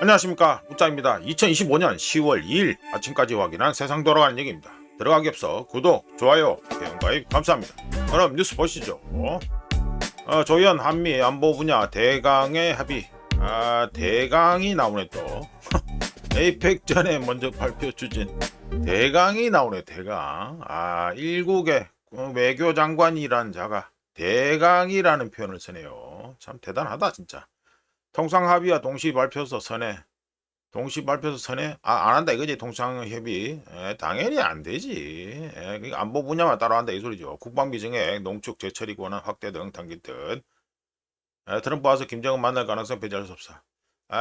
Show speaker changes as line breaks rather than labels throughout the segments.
안녕하십니까, 웃장입니다. 2025년 10월 2일 아침까지 확인한 세상 돌아가는 얘기입니다. 들어가기 앞서 구독, 좋아요, 회원가입 감사합니다. 그럼 뉴스 보시죠. 조연 한미 안보 분야 대강의 합의. 대강이 나오네 또. 에이펙 전에 먼저 발표 추진. 대강이 나오네, 대강. 일국의 외교장관이란 자가 대강이라는 표현을 쓰네요. 참 대단하다 진짜. 통상합의와 동시발표서 선회. 동시발표서 선회? 안 한다 이거지. 통상협의. 당연히 안 되지. 그러니까 안보 분야만 따로 한다 이 소리죠. 국방비 증액, 농축 재처리 권한 확대 등 당긴 뜻. 트럼프 와서 김정은 만날 가능성 배제할 수 없어.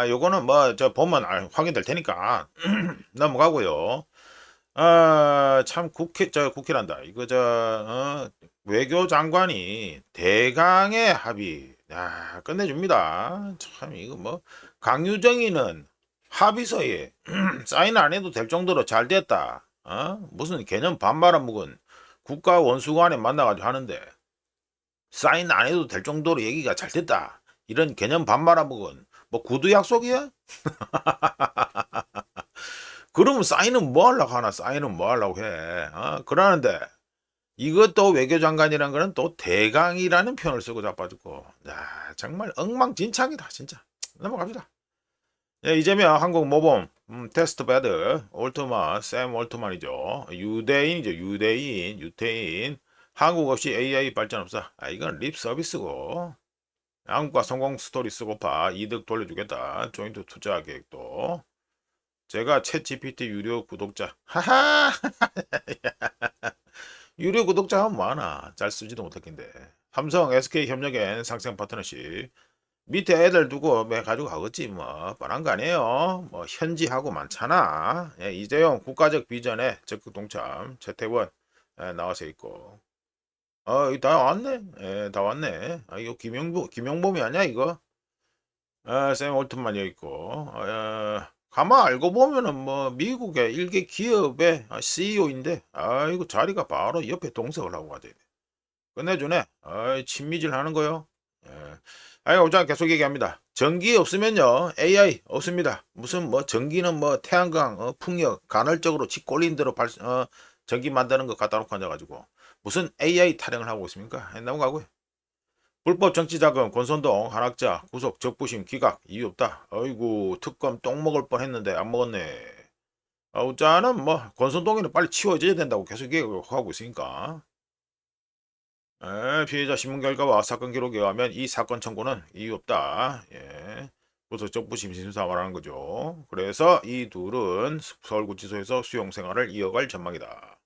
요거는 뭐 저 보면 확인될 테니까 넘어가고요. 참 국회란다. 이거 외교장관이 대강의 합의. 끝내줍니다. 참 이거 뭐 강유정이는 합의서에 사인 안 해도 될 정도로 잘 됐다. 무슨 개념 반말아 먹은 국가 원수간에 만나가지고 하는데 사인 안 해도 될 정도로 얘기가 잘 됐다. 이런 개념 반말아 먹은 뭐 구두 약속이야? 그러면 사인은 뭐 하려고 하나? 사인은 뭐 하려고 해? 그러는데 이것도 외교장관이란 거는 또 대강이라는 표현을 쓰고 자빠졌고, 정말 엉망진창이다 진짜. 넘어갑시다. 이재명 한국 모범 테스트 배드 올트만 샘 올트만이죠. 유대인이죠. 유태인. 한국 없이 AI 발전 없어. 이건 립 서비스고. 한국과 성공 스토리 쓰고파 이득 돌려주겠다. 조인트 투자 계획도. 제가 챗 GPT 유료 구독자. 하하. 유료 구독자 하면 많아. 잘 쓰지도 못했긴데. 삼성 SK 협력엔 상생 파트너십. 밑에 애들 두고 매 가지고 가겠지 뭐 뻔한 거 아니에요. 뭐 현지하고 많잖아. 이재용 국가적 비전에 적극 동참. 최태원 나와서 있고. 이거 다 왔네. 다 왔네. 이거 김용범이 아니야 이거. 샘 올튼만 여기 있고. 가만 알고 보면은 뭐 미국의 일개 기업의 CEO인데 이거 자리가 바로 옆에 동석을 하고 가야 돼. 끝내주네. 친미질 하는 거요. 예. 오자 계속 얘기합니다. 전기 없으면요 AI 없습니다. 무슨 뭐 전기는 뭐 태양광, 풍력 간헐적으로 지 꼴린 대로 전기 만드는 거 갖다 놓고 앉아가지고 무슨 AI 타령을 하고 있습니까? 넘어가고요. 불법 정치자금, 권선동, 한학자, 구속, 적부심, 기각 이유 없다. 아이고 특검 똥 먹을 뻔했는데 안 먹었네. 우자는 뭐 권선동이는 빨리 치워져야 된다고 계속 얘기하고 있으니까. 피해자 신문 결과와 사건 기록에 의하면 이 사건 청구는 이유 없다. 구속적 심심사 말하는 거죠. 그래서 이 둘은 서울구치소에서 수용 생활을 이어갈 전망이다.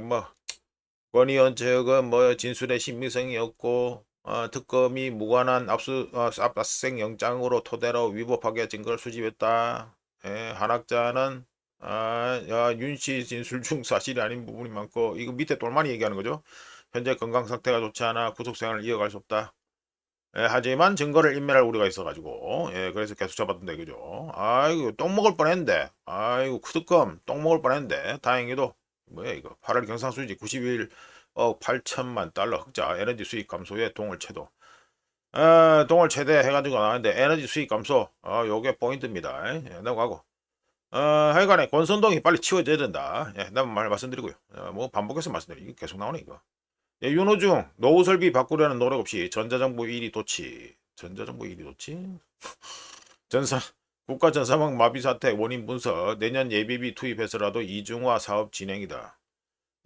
뭐 권위원 체육은 뭐 진술의 신빙성이 없고 특검이 무관한 압수수색 영장으로 토대로 위법하게 증거를 수집했다. 한학자는 윤씨 진술 중 사실이 아닌 부분이 많고 이거 밑에 똘마니 얘기하는 거죠. 현재 건강 상태가 좋지 않아 구속생활을 이어갈 수 없다. 하지만 증거를 인멸할 우려가 있어가지고 그래서 계속 잡았던데 그죠. 아이고 똥 먹을 뻔했는데 아이고 특검 똥 먹을 뻔했는데 다행히도 뭐야 이거 8월 경상 수지 91억 8천만 달러 흑자 에너지 수익 감소에 동을 최도. 동을 최대 해가지고 나왔는데 에너지 수익 감소 요게 포인트입니다. 넘어가고 하여간에 권선동이 빨리 치워져야 된다. 난 말씀드리고요. 뭐 반복해서 말씀드리고 계속 나오네 이거. 윤호중 노후 설비 바꾸려는 노력 없이 전자정부 1위 도치. 전자정부 1위 도치? 전사 국가 전사망 마비 사태 원인 분석 내년 예비비 투입해서라도 이중화 사업 진행이다.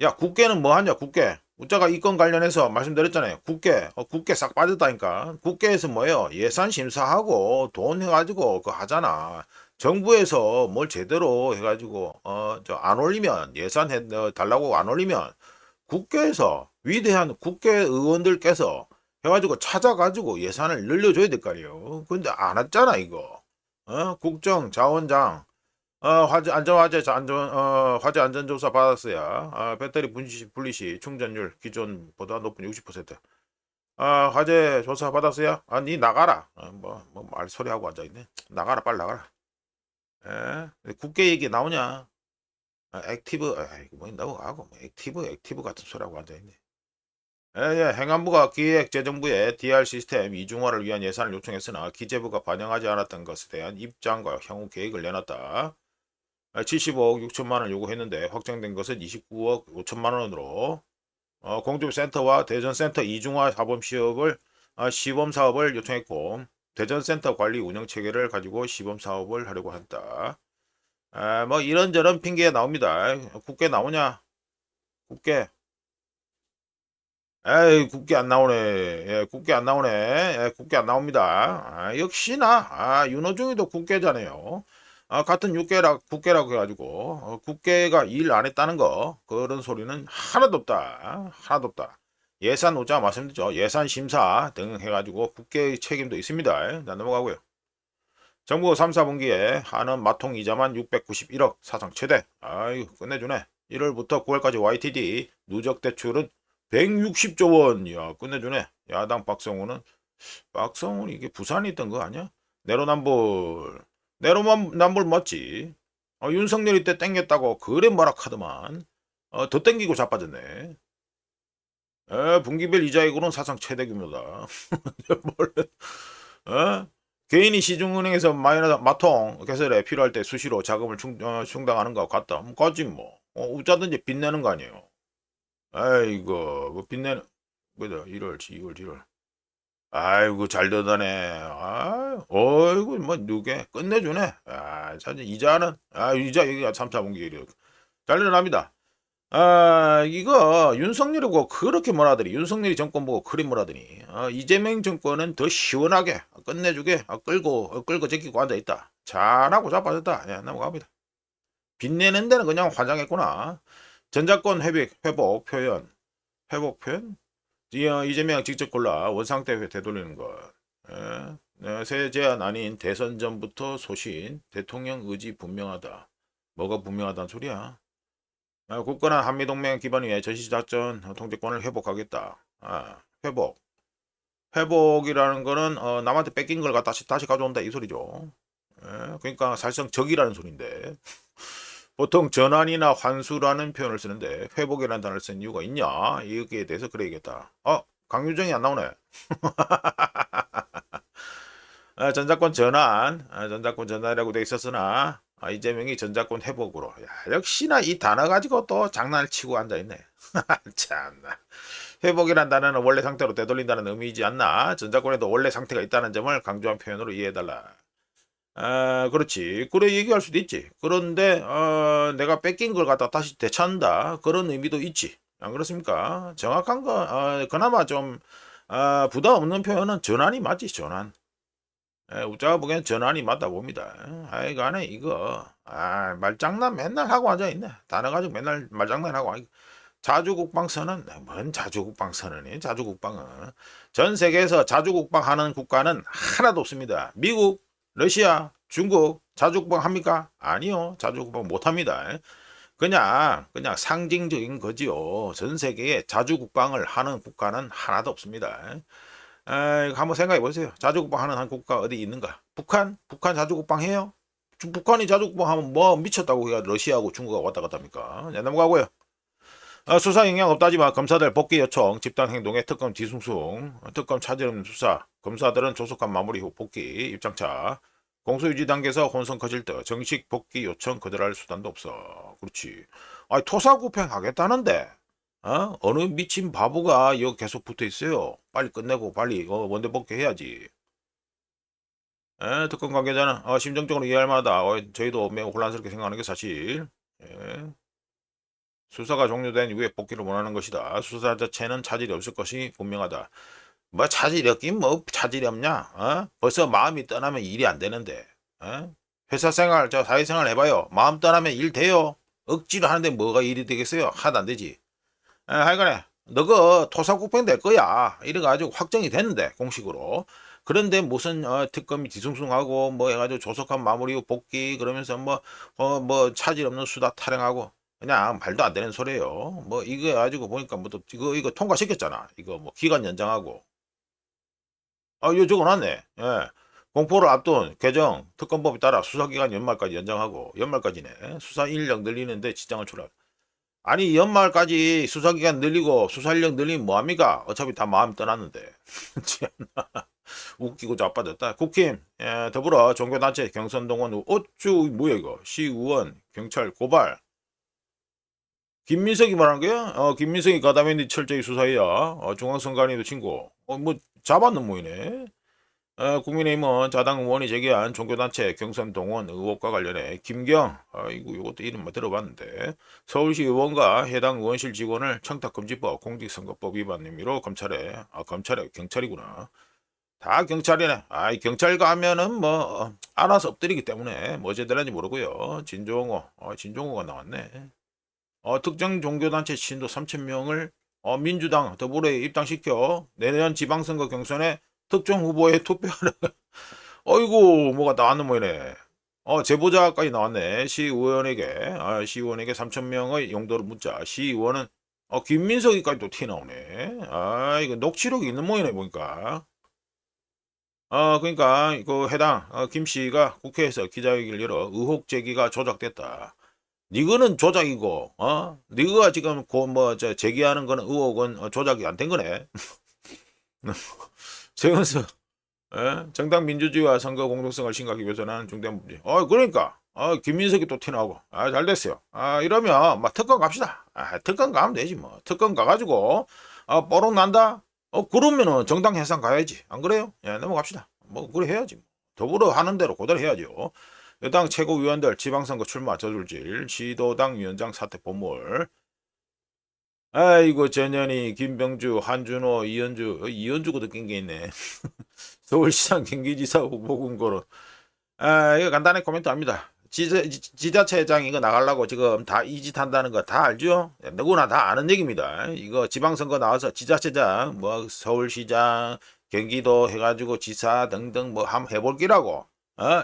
야 국회는 뭐 하냐 국회. 우자가 이건 관련해서 말씀드렸잖아요. 국회 싹 빠졌다니까. 국회에서 뭐예요? 예산 심사하고 돈 해가지고 그거 하잖아. 정부에서 뭘 제대로 해가지고 저 안 올리면 예산 달라고 안 올리면 국회에서 위대한 국회의원들께서 해가지고 찾아가지고 예산을 늘려줘야 될 거 아니에요. 근데 안 했잖아 이거. 국정자원장 화재 안전조사 받았어야. 배터리 분리시 충전율 기존보다 높은 60%. 화재 조사 받았어야. 니 나가라. 뭐 말소리 하고 앉아 있네. 나가라 빨리 나가라. 국회 얘기 나오냐? 액티브, 이거 뭐 나고 하고 액티브 같은 소리하고 앉아 있네. 예, 행안부가 기획재정부에 DR 시스템 이중화를 위한 예산을 요청했으나 기재부가 반영하지 않았던 것에 대한 입장과 향후 계획을 내놨다. 75억 6천만 원을 요구했는데 확정된 것은 29억 5천만 원으로 공주센터와 대전센터 이중화 시범 사업을 요청했고 대전센터 관리 운영 체계를 가지고 시범 사업을 하려고 했다. 뭐 이런저런 핑계 나옵니다. 국회 나오냐? 국회. 에이, 국회 안 나오네. 예, 국회 안 나오네. 예, 국회 안 나옵니다. 역시나, 윤호중이도 국회잖아요. 같은 국회라고 해가지고, 국회가 일 안 했다는 거, 그런 소리는 하나도 없다. 하나도 없다. 예산 오자 말씀드렸죠. 예산 심사 등 해가지고 국회의 책임도 있습니다. 자, 넘어가고요. 정부 3, 4분기에 하는 마통 이자만 691억 사상 최대. 아유, 끝내주네. 1월부터 9월까지 YTD 누적 대출은 160조 원. 이야, 끝내주네. 야당 박성훈 이게 부산에 있던 거 아니야? 내로남불 맞지? 윤석열이 때 땡겼다고 그래 뭐라 카더만. 더 땡기고 자빠졌네. 분기별 이자액으로는 사상 최대 규모다. 어? 개인이 시중은행에서 마이너스 마통 개설에 필요할 때 수시로 자금을 충당하는 거 같다. 가지 뭐. 웃자든지 빚내는 거 아니에요. 아이고 뭐 빚내는 뭐다 1월 2월 1월. 아이고 잘 되다네. 어이구 뭐 누게 끝내주네. 사실 이자는 이자 여기가 3차 분기 잘 일어납니다. 이거 윤석열이고 그렇게 뭐라더니 윤석열이 정권 보고 그리 뭐라더니 이재명 정권은 더 시원하게 끝내주게 끌고 제끼고 앉아있다. 잘하고 자빠졌다. 예, 넘어갑니다. 빚내는 데는 그냥 화장했구나. 전작권 회복 표현? 이재명 직접 골라 원상태 되돌리는 것. 예, 새 제안 아닌 대선 전부터 소신 대통령 의지 분명하다. 뭐가 분명하다는 소리야? 굳건한 한미동맹 기반 위에 전시작전 통제권을 회복하겠다. 회복. 회복이라는 거는 남한테 뺏긴 걸 갖다 다시 가져온다 이 소리죠. 그러니까 사실상 적이라는 소리인데 보통 전환이나 환수라는 표현을 쓰는데 회복이라는 단어를 쓴 이유가 있냐? 여기에 대해서 그래야겠다. 강유정이 안 나오네. 전자권 전환이라고 돼 있었으나 이재명이 전자권 회복으로. 야, 역시나 이 단어 가지고 또 장난을 치고 앉아있네. 참나. 회복이란 단어는 원래 상태로 되돌린다는 의미이지 않나? 전자권에도 원래 상태가 있다는 점을 강조한 표현으로 이해해달라. 그렇지. 그래 얘기할 수도 있지. 그런데 내가 뺏긴 걸 갖다 다시 되찾는다. 그런 의미도 있지. 안 그렇습니까? 정확한 거 그나마 좀 부담 없는 표현은 전환이 맞지. 전환. 우자가 보기엔 전환이 맞다 봅니다. 하여간에 이거 말장난 맨날 하고 앉아있네. 단어 가지고 맨날 말장난하고 자주국방선언 뭔 자주국방선언이 자주국방은 전 세계에서 자주국방하는 국가는 하나도 없습니다. 미국, 러시아, 중국 자주국방 합니까? 아니요. 자주국방 못합니다. 그냥 상징적인 거지요. 전 세계에 자주국방을 하는 국가는 하나도 없습니다. 한번 생각해 보세요. 자주국방 하는 한 국가 어디 있는가? 북한? 북한 자주국방 해요? 북한이 자주국방 하면 뭐 미쳤다고 해야 러시아하고 중국하고 왔다 갔다 합니까? 넘어가고요. 수사 영향 없다지만 검사들 복귀 요청, 집단 행동에 특검 뒤숭숭, 특검 차질 없는 수사, 검사들은 조속한 마무리 후 복귀 입장차, 공소유지 단계에서 혼선 커질 듯 정식 복귀 요청 거절할 수단도 없어. 그렇지. 토사구팽 하겠다는데 어느 미친 바보가 여기 계속 붙어 있어요. 빨리 끝내고 빨리 원대 복귀해야지. 특검 관계자는 심정적으로 이해할 만하다. 저희도 매우 혼란스럽게 생각하는 게 사실. 예. 수사가 종료된 이후에 복귀를 원하는 것이다. 수사 자체는 차질이 없을 것이 분명하다. 뭐 차질이 없긴 뭐 차질이 없냐? 벌써 마음이 떠나면 일이 안 되는데. 회사 생활, 사회생활 해봐요. 마음 떠나면 일 돼요. 억지로 하는데 뭐가 일이 되겠어요? 하나도 안 되지. 하여간에 너그 토사구팽 될 거야. 이래가지고 확정이 됐는데 공식으로. 그런데 무슨 특검이 뒤숭숭하고 뭐 해가지고 조속한 마무리 후 복귀 그러면서 뭐 차질 없는 수다 타령하고 그냥 말도 안 되는 소리예요. 뭐 이거 가지고 보니까 뭐 또 이거 통과시켰잖아. 이거 뭐 기간 연장하고 이거 적어놨네. 예. 공포를 앞둔 개정 특검법에 따라 수사기간 연말까지 연장하고 연말까지네. 수사 인력 늘리는데 지장을 초래하. 아니 연말까지 수사기간 늘리고 수사인력 늘리면 뭐합니까? 어차피 다 마음 떠났는데. 웃기고 자빠졌다. 국힘 더불어 종교단체 경선동원 어쭈 뭐야 이거 시의원 경찰 고발. 김민석이 말한 거야? 김민석이 가담했는데 철저히 수사해야 중앙선관위도 친구. 뭐 잡았는 모이네. 국민의힘은 자당 의원이 제기한 종교단체 경선 동원 의혹과 관련해 김경, 이거 이것도 이름 뭐 들어봤는데 서울시 의원과 해당 의원실 직원을 청탁금지법 공직선거법 위반 혐의로 검찰에 경찰이구나. 다 경찰이네. 경찰 가면은 뭐 알아서 엎드리기 때문에 뭐 제대로인지 모르고요. 진종호가 나왔네. 특정 종교단체 신도 3,000명을 민주당 더불어에 입당시켜 내년 지방선거 경선에 특정 후보에 투표하는 어이구 뭐가 나왔는 모이네. 제보자까지 나왔네. 시의원에게 3,000명의 용도를 묻자 시의원은 김민석이까지 또 티 나오네. 이거 녹취록이 있는 모이네 보니까. 그러니까 그 해당 김 씨가 국회에서 기자회견을 열어 의혹 제기가 조작됐다. 니거는 조작이고, 니가 지금 제기하는 거는 의혹은 조작이 안 된 거네. 최은수, 정당 민주주의와 선거 공정성을 심각하기 위해서는 중대한 문제. 그러니까, 김민석이 또 티나고, 잘 됐어요. 이러면, 특검 갑시다. 특검 가면 되지, 뭐. 특검 가가지고, 뽀록 난다? 그러면은 정당 해산 가야지. 안 그래요? 넘어갑시다. 뭐, 그래 해야지. 더불어 하는 대로 그대로 해야죠. 여당 최고위원들 지방선거 출마 저줄질 시도당 위원장 사퇴 본물. 아이고 전현희 김병주 한준호 이현주가 느낀 게 있네. 서울시장 경기지사 후보 공고로. 이거 간단히 코멘트 합니다. 지자체장 이거 나가려고 지금 다 이 짓 한다는 거 다 알죠? 누구나 다 아는 얘기입니다. 이거 지방선거 나와서 지자체장 뭐 서울시장 경기도 해가지고 지사 등등 뭐 한번 해볼기라고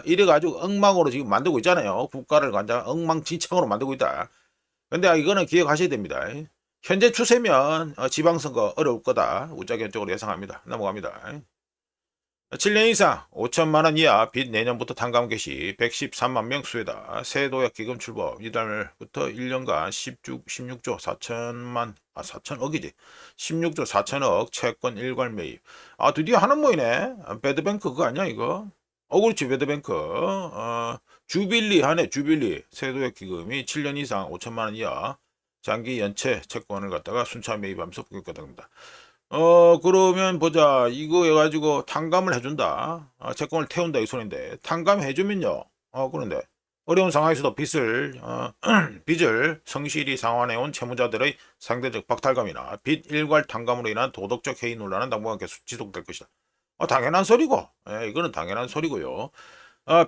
이래가지고 엉망으로 지금 만들고 있잖아요. 국가를 완전 엉망진창으로 만들고 있다. 근데 이거는 기억하셔야 됩니다. 현재 추세면 지방선거 어려울 거다. 우짜견적으로 예상합니다. 넘어갑니다. 7년 이상 5천만 원 이하 빚 내년부터 탕감 개시 113만 명 수혜다. 세도약 기금 출범 이달부터 1년간 16조 4천억이지. 16조 4천억 채권 일괄 매입. 드디어 하는 모이네. 배드뱅크 그거 아니야 이거? 그렇지 배드뱅크. 주빌리 하네 주빌리. 세도약 기금이 7년 이상 5천만 원 이하 장기 연체 채권을 갖다가 순차 매입하면서 부격받습니다. 그러면 보자. 이거 해가지고 탕감을 해준다. 채권을 태운다 이 소리인데 탕감해주면요. 그런데 어려운 상황에서도 빚을 성실히 상환해온 채무자들의 상대적 박탈감이나 빚 일괄 탕감으로 인한 도덕적 해이 논란은 당분간 계속 지속될 것이다. 당연한 소리고. 이거는 당연한 소리고요.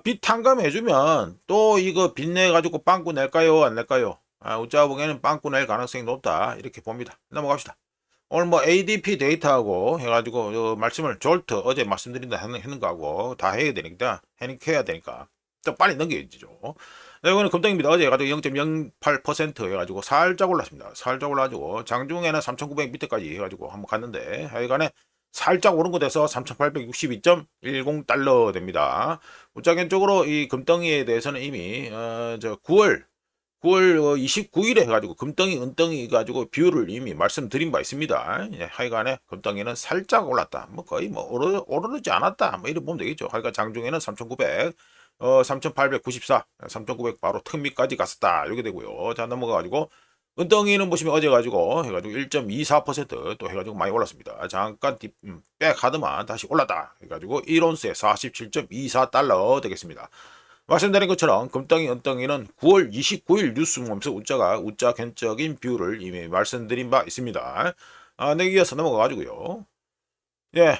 빚 탕감해주면 또 이거 빚 내가지고 빵꾸 낼까요 안 낼까요? 우짜 보기에는 빵꾸 낼 가능성이 높다 이렇게 봅니다. 넘어갑시다. 오늘 뭐 ADP 데이터하고 해가지고 말씀을 졸트 어제 말씀드린다 했는 거하고 다 해야 되니까 좀 빨리 넘겨야죠. 이거는 금덩입니다. 어제 해가지고 0.08% 해가지고 살짝 올랐습니다. 살짝 올라가지고 장중에는 3,900 밑에까지 해가지고 한번 갔는데 하여간에 살짝 오른 거 돼서 3,862.10달러 됩니다. 우짜견적으로 이 금덩이에 대해서는 이미 9월 29일에 해가지고 금덩이 은덩이 가지고 비율을 이미 말씀드린 바 있습니다. 하여간에 금덩이는 살짝 올랐다. 뭐 거의 뭐 오르지 않았다. 뭐 이렇게 보면 되겠죠. 하여간 장중에는 3,900, 3,894, 3,900 바로 턱밑까지 갔었다. 이렇게 되고요. 자 넘어가가지고 은덩이는 보시면 어제 가지고 해가지고 1.24%또 해가지고 많이 올랐습니다. 잠깐 백 하더만 다시 올랐다. 해가지고 1온스에 47.24달러 되겠습니다. 말씀드린 것처럼 금덩이 은덩이는 9월 29일 뉴스 보면서 우짜 견적인 비율을 이미 말씀드린 바 있습니다. 네, 이어서 넘어가가지고요.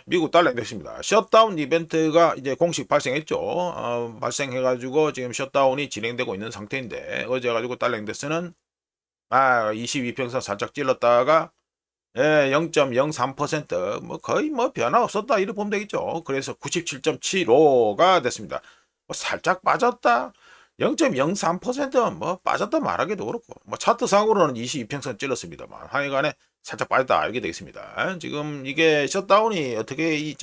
미국 달러 인덱스입니다. 셧다운 이벤트가 이제 공식 발생했죠. 발생해가지고 지금 셧다운이 진행되고 있는 상태인데 어제 가지고 달러 인덱스는 22평선 살짝 찔렀다가 0.03%뭐 거의 뭐 변화 없었다 이렇게 보면 되겠죠. 그래서 97.75가 됐습니다. 살짝 빠졌다. 0.03%는 뭐 빠졌다 말하기도 그렇고 뭐 차트상으로는 22평선 찔렀습니다만 하여간에 살짝 빠졌다 이렇게 되겠습니다. 지금 이게 셧다운이 어떻게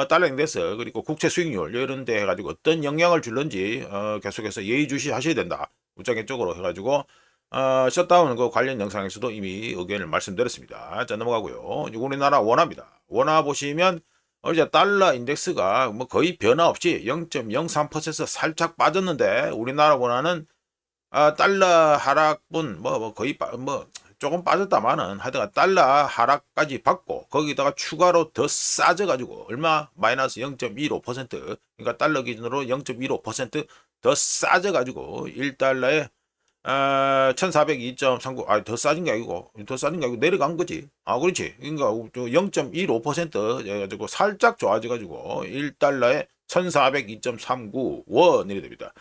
달러 인덱스 그리고 국채 수익률 이런 데 해가지고 어떤 영향을 줄는지 계속해서 예의주시 하셔야 된다. 우장의 쪽으로 해가지고 셧다운 그 관련 영상에서도 이미 의견을 말씀드렸습니다. 자, 넘어가고요. 우리나라 원화입니다. 원화 보시면 어제 달러 인덱스가 뭐 거의 변화 없이 0.03% 살짝 빠졌는데 우리나라 원화는 달러 하락분 뭐 거의 뭐 조금 빠졌다마는 하여튼 달러 하락까지 받고 거기다가 추가로 더 싸져가지고 얼마 마이너스 0.15% 그러니까 달러 기준으로 0.15%더 싸져가지고 1달러에 1402.39, 더 싸진 게 아니고, 내려간 거지. 그렇지. 그러니까 0.15% 해가지고 살짝 좋아져가지고 1달러에 1402.39원 이래 됩니다.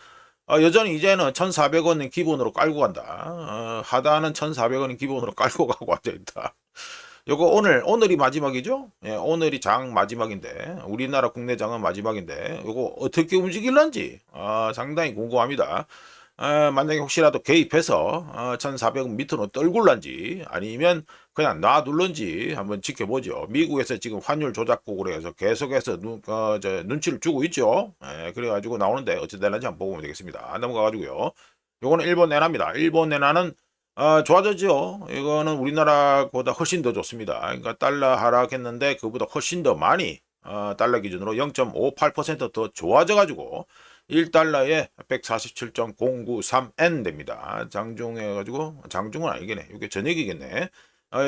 여전히 이제는 1,400원은 기본으로 깔고 간다. 하단은 1,400원은 기본으로 깔고 가고 앉아있다. 요거 오늘이 마지막이죠? 예, 오늘이 장 마지막인데, 우리나라 국내 장은 마지막인데, 요거 어떻게 움직일런지, 상당히 궁금합니다. 만약에 혹시라도 개입해서 1,400원 밑으로 떨굴런지 아니면 그냥 놔둘런지 한번 지켜보죠. 미국에서 지금 환율 조작국으로 해서 계속해서 눈치를 주고 있죠. 그래가지고 나오는데 어찌 되는지 한번 보면 되겠습니다. 넘어가가지고요. 요거는 일본 엔화입니다. 일본 엔화는 좋아졌죠. 이거는 우리나라보다 훨씬 더 좋습니다. 그러니까 달러 하락했는데 그보다 훨씬 더 많이 달러 기준으로 0.58%더 좋아져가지고 1달러에 147.093엔 됩니다. 장중해가지고 장중은 아니겠네. 이게 저녁이겠네.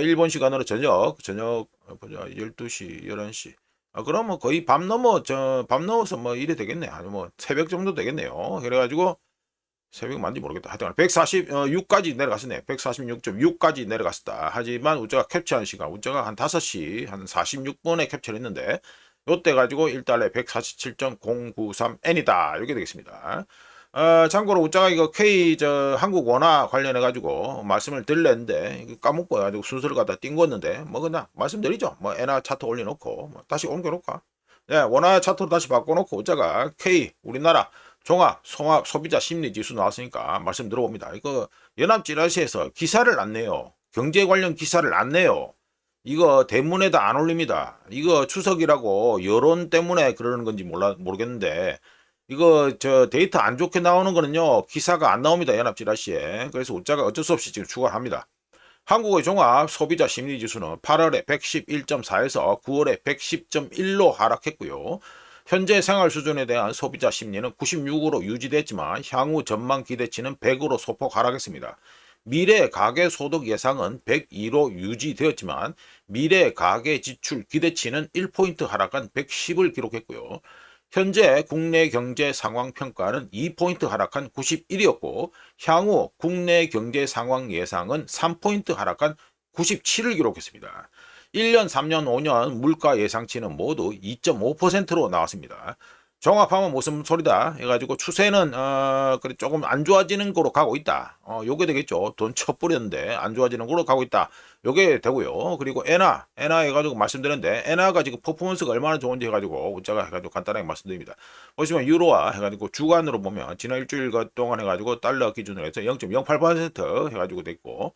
일본 시간으로 저녁 보자 12시 11시. 그러면 거의 밤 넘어서 뭐 이래 되겠네. 아니 뭐 새벽 정도 되겠네요. 그래가지고 새벽 맞는지 모르겠다. 하여튼 146까지 내려갔었네. 146.6까지 내려갔었다. 하지만 우자가 캡처한 시간, 우자가 한 5시 한 46분에 캡처를 했는데 요때 가지고 1달러에 147.093엔이다. 이게 되겠습니다. 참고로 우자가 이거 한국 원화 관련해 가지고 말씀을 드렸는데 까먹고 가지고 순서를 갖다 띵궜는데 뭐 그냥 말씀드리죠. 뭐 엔화 차트 올려놓고 뭐 다시 옮겨놓을까? 네, 원화 차트로 다시 바꿔놓고 우자가 우리나라 종합 소비자 심리 지수 나왔으니까 말씀 들어봅니다. 이거 연합지라시에서 기사를 안 내요. 경제 관련 기사를 안 내요. 이거 대문에다 안 올립니다. 이거 추석이라고 여론 때문에 그러는 건지 모르겠는데 이거 데이터 안 좋게 나오는 거는요. 기사가 안 나옵니다. 연합지라시에. 그래서 우자가 어쩔 수 없이 지금 추가를 합니다. 한국의 종합 소비자 심리지수는 8월에 111.4에서 9월에 110.1로 하락했고요. 현재 생활 수준에 대한 소비자 심리는 96으로 유지됐지만 향후 전망 기대치는 100으로 소폭 하락했습니다. 미래 가계 소득 예상은 102로 유지되었지만 미래 가계 지출 기대치는 1포인트 하락한 110을 기록했고요. 현재 국내 경제 상황 평가는 2포인트 하락한 91이었고 향후 국내 경제 상황 예상은 3포인트 하락한 97을 기록했습니다. 1년, 3년, 5년 물가 예상치는 모두 2.5%로 나왔습니다. 종합하면 무슨 소리다 해가지고 추세는 그래 조금 안 좋아지는 거로 가고 있다. 요게 되겠죠. 돈 쳐뿌렸는데 안 좋아지는 거로 가고 있다. 요게 되고요. 그리고 엔화 해가지고 말씀드렸는데 엔화가 지금 퍼포먼스가 얼마나 좋은지 해가지고 우자가 해가지고 간단하게 말씀드립니다. 보시면 유로화 해가지고 주간으로 보면 지난 일주일 동안 해가지고 달러 기준으로 해서 0.08% 해가지고 됐고.